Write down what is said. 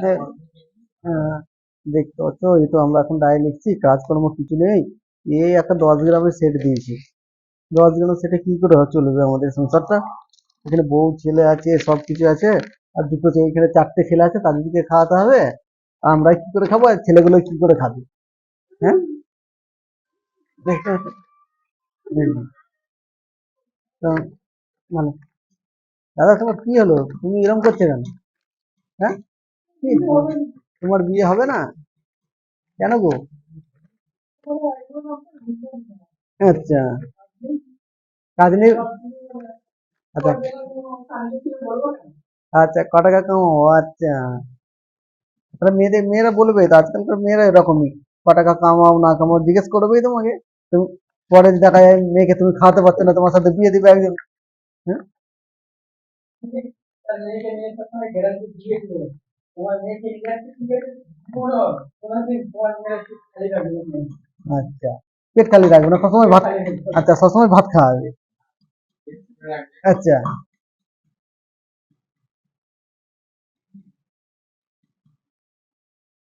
হ্যাঁ, হ্যাঁ, দেখতে পাচ্ছ এই তো আমরা এখন ডায়ে লিখছি, কাজকর্ম কিছু নেই। এই একটা 10 গ্রামের সেট দিয়েছি। 10 গ্রামের সেটে কি করে চলবে আমাদের সংসারটা? এখানে বউ ছেলে আছে, সব কিছু আছে। আর এখানে 4টে ছেলে আছে, তাদেরকে খাওয়াতে হবে। আর আমরা কি করে খাবো, আর ছেলেগুলো কি করে খাবে? হ্যাঁ, দেখতে পাচ্ছ? হুম, তো মানে দাদা, তোমার কি হলো? তুমি এরকম করছো কেন? হ্যাঁ, কি তোমার বিয়ে হবে না? কেন গো? আচ্ছা, কাজ নেই। আচ্ছা, আচ্ছা, ক টাকা কামাও? আচ্ছা, তাহলে মেয়েরা বলবে তো, আজকালকার মেয়েরা এরকমই। ক টাকা কামাও না কামাও জিজ্ঞেস করবেই তোমাকে। তুমি পরে দেখা যায় মেয়েকে তুমি খাওয়াতে পারছো না, তোমার সাথে বিয়ে দিবে একজন। হ্যাঁ, আচ্ছা, পেট খালি রাখবে না সবসময় ভাত? আচ্ছা, সবসময় ভাত খাওয়াবে? আচ্ছা,